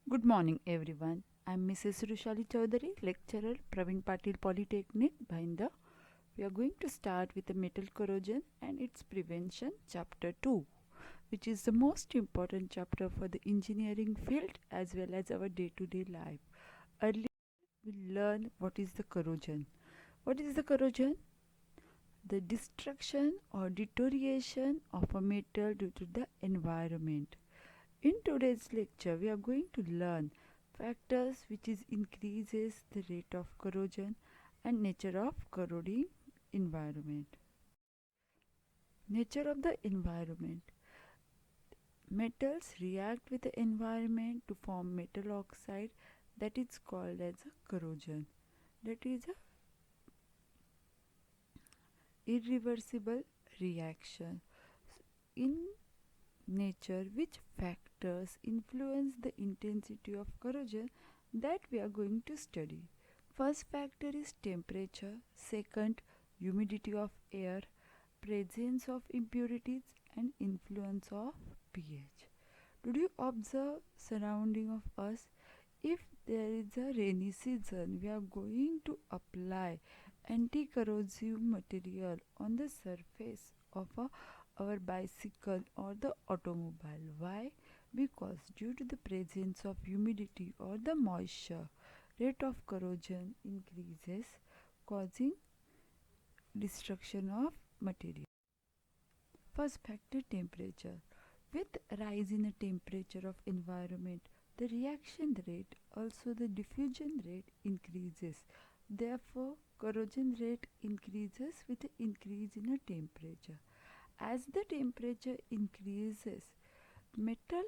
Good morning, everyone. I'm Mrs. Rushali Chaudhary, lecturer, Praveen Patil Polytechnic, Bhinda. We are going to start with the metal corrosion and its prevention, Chapter 2, which is the most important chapter for the engineering field as well as our day-to-day life. Earlier, we learn what is the corrosion. What is the corrosion? The destruction or deterioration of a metal due to the environment. In today's lecture, we are going to learn factors which is increases the rate of corrosion and nature of corroding environment. Nature of the environment. Metals react with the environment to form metal oxide that is called as a corrosion. That is a irreversible reaction. In nature, which factors influence the intensity of corrosion that we are going to study. First factor is temperature, second humidity of air, presence of impurities and influence of pH. Did you observe surrounding of us? If there is a rainy season, we are going to apply anti-corrosive material on the surface of our bicycle or the automobile. Why? Because due to the presence of humidity or the moisture, rate of corrosion increases, causing destruction of material. First factor, temperature. With rise in the temperature of environment, the reaction rate, also the diffusion rate increases. Therefore, corrosion rate increases with the increase in a temperature. As the temperature increases, metal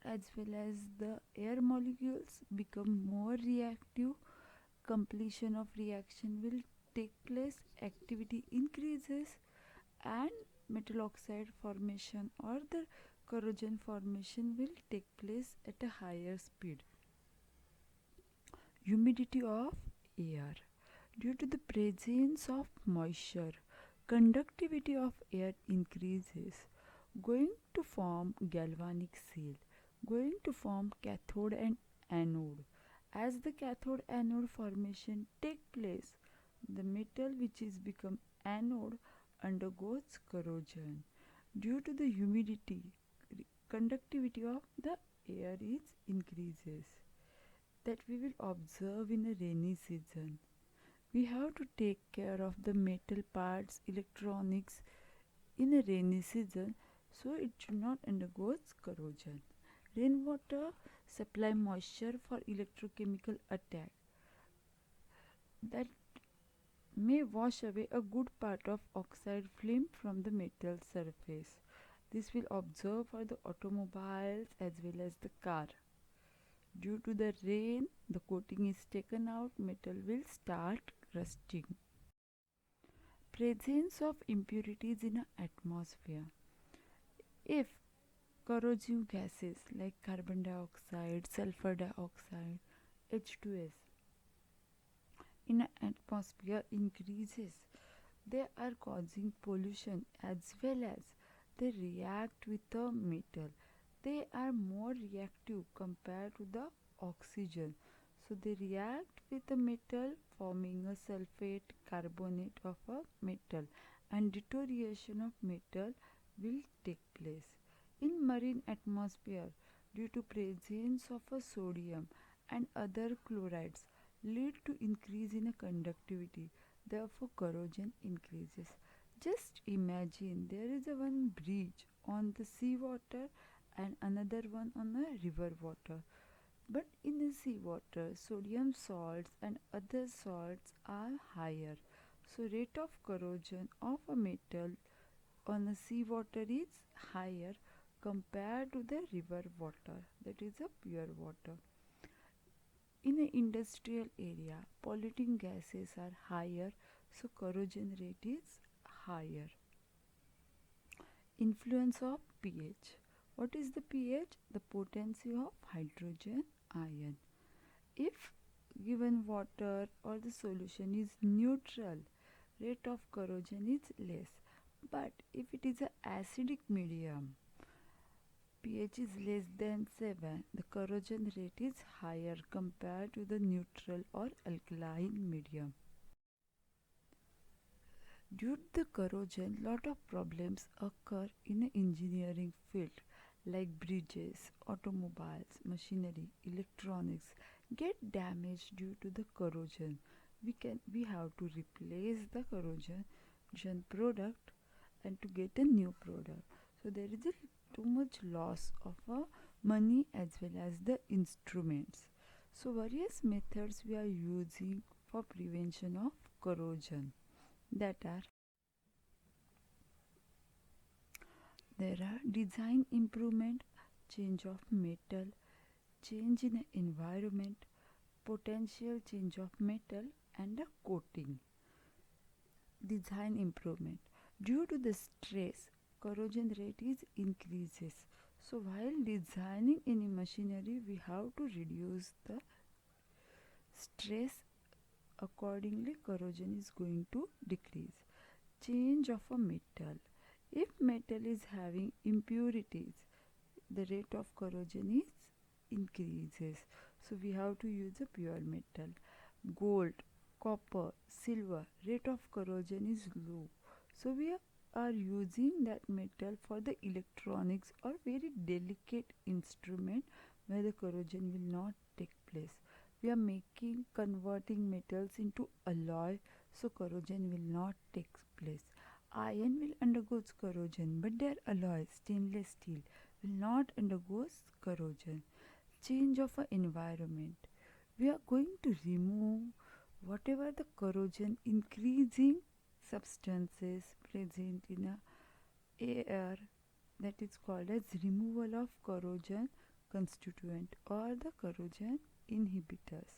as well as the air molecules become more reactive. Completion of reaction will take place, activity increases, and metal oxide formation or the corrosion formation will take place at a higher speed. Humidity of air. Due to the presence of moisture, conductivity of air increases, going to form galvanic cell, going to form cathode and anode. As the cathode anode formation take place, the metal which is become anode undergoes corrosion. Due to the humidity, conductivity of the air is increases. That we will observe in a rainy season. We have to take care of the metal parts, electronics in a rainy season so it should not undergo corrosion. Rainwater supply moisture for electrochemical attack that may wash away a good part of oxide film from the metal surface. This will observe for the automobiles as well as the car. Due to the rain, the coating is taken out, metal will start rusting. Presence of impurities in an atmosphere. If corrosive gases like carbon dioxide, sulfur dioxide, H2S in an atmosphere increases, they are causing pollution as well as they react with the metal. They are more reactive compared to the oxygen. So they react with the metal forming a sulfate carbonate of a metal and deterioration of metal will take place. In marine atmosphere, due to presence of a sodium and other chlorides lead to increase in a conductivity, therefore corrosion increases. Just imagine there is a one bridge on the sea water and another one on a river water. But in the sea water, sodium salts and other salts are higher. So rate of corrosion of a metal on the sea water is higher compared to the river water, that is a pure water. In an industrial area, polluting gases are higher, so corrosion rate is higher. Influence of pH. What is the pH? The potency of hydrogen ion. If given water or the solution is neutral, rate of corrosion is less. But if it is an acidic medium, pH is less than 7, the corrosion rate is higher compared to the neutral or alkaline medium. Due to the corrosion, lot of problems occur in the engineering field like bridges, automobiles, machinery, electronics get damaged due to the corrosion. We have to replace the corrosion product and to get a new product. So there is too much loss of money as well as the instruments. So various methods we are using for prevention of corrosion, that are there are design improvement, change of metal, change in the environment, potential change of metal, and a coating. Design improvement. Due to the stress, corrosion rate is increases. So while designing any machinery, we have to reduce the stress. Accordingly, corrosion is going to decrease. Change of a metal. If metal is having impurities, the rate of corrosion is increases. So we have to use a pure metal. Gold, copper, silver, rate of corrosion is low. So we are using that metal for the electronics or very delicate instrument where the corrosion will not take place. We are converting metals into alloy, so corrosion will not take place. Iron will undergo corrosion, but their alloy, stainless steel, will not undergo corrosion. Change of environment. We are going to remove whatever the corrosion increasing substances present in a air, that is called as removal of corrosion constituent or the corrosion inhibitors.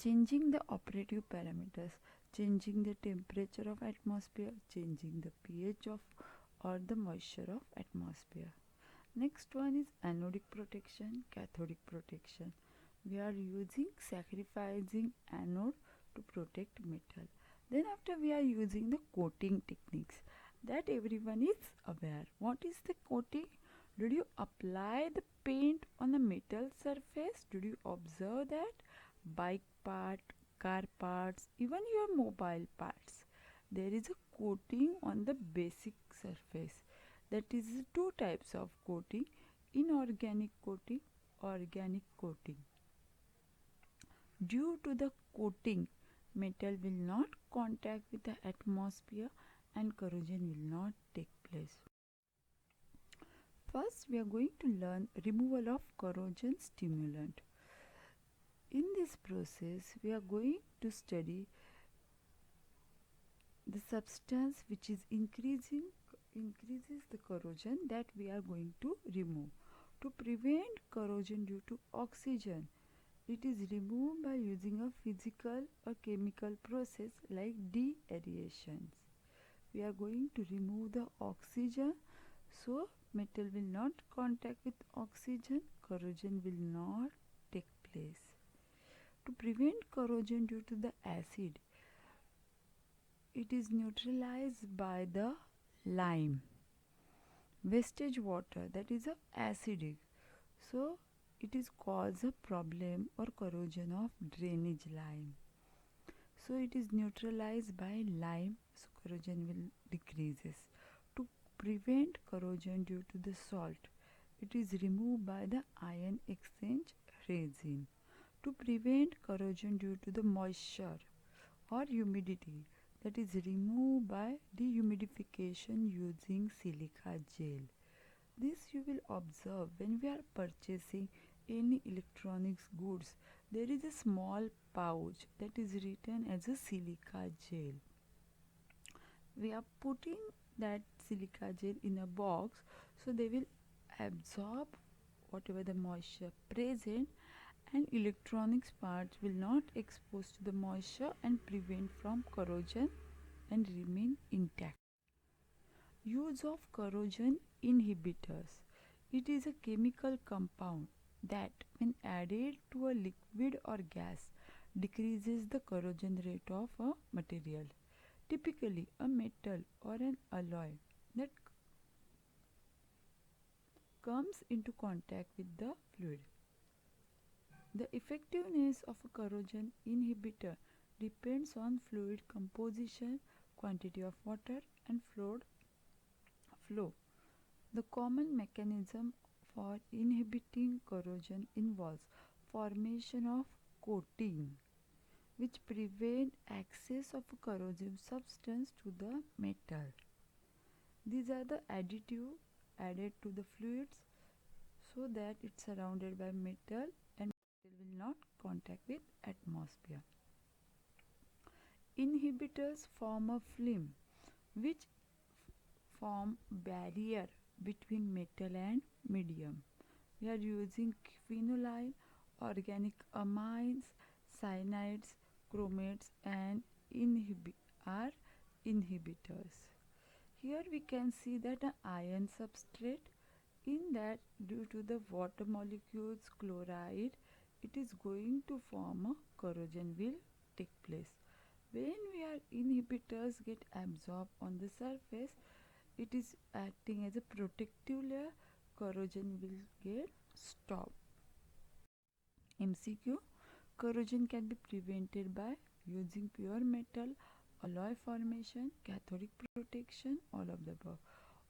Changing the operative parameters, changing the temperature of atmosphere, changing the pH of or the moisture of atmosphere. Next one is anodic protection, cathodic protection. We are using sacrificing anode to protect metal. Then after we are using the coating techniques that everyone is aware. What is the coating? Did you apply the paint on the metal surface? Did you observe that? Bike part, car parts, even your mobile parts. There is a coating on the basic surface. That is two types of coating: inorganic coating, organic coating. Due to the coating, metal will not contact with the atmosphere and corrosion will not take place. First, we are going to learn removal of corrosion stimulant. In this process, we are going to study the substance which is increases the corrosion that we are going to remove. To prevent corrosion due to oxygen, it is removed by using a physical or chemical process like deaeration. We are going to remove the oxygen, so metal will not contact with oxygen, corrosion will not take place. To prevent corrosion due to the acid, it is neutralized by the lime. Wastage water, that is acidic, so it is cause a problem or corrosion of drainage line. So it is neutralized by lime, so corrosion will decreases. To prevent corrosion due to the salt, it is removed by the ion exchange resin. To prevent corrosion due to the moisture or humidity, that is removed by dehumidification using silica gel. This you will observe when we are purchasing any electronics goods. There is a small pouch that is written as a silica gel. We are putting that silica gel in a box, so they will absorb whatever the moisture present, and electronics parts will not expose to the moisture and prevent from corrosion and remain intact. Use of corrosion inhibitors. It is a chemical compound that when added to a liquid or gas decreases the corrosion rate of a material. Typically a metal or an alloy that comes into contact with the fluid. The effectiveness of a corrosion inhibitor depends on fluid composition, quantity of water, and flow. The common mechanism for inhibiting corrosion involves formation of coating, which prevent access of a corrosive substance to the metal. These are the additives added to the fluids so that it's surrounded by metal and it will not contact with atmosphere. Inhibitors form a film which form barrier between metal and medium. We are using phenolide, organic amines, cyanides, chromates and are inhibitors. Here we can see that an iron substrate, in that due to the water molecules chloride, it is going to form a corrosion will take place. When we are inhibitors get absorbed on the surface, it is acting as a protective layer, corrosion will get stopped. MCQ: corrosion can be prevented by using pure metal, alloy formation, cathodic protection, all of the above.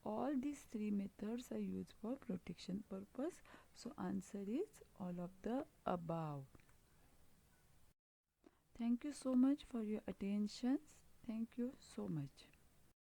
All these three methods are used for protection purpose. So answer is all of the above. Thank you so much for your attention. Thank you so much.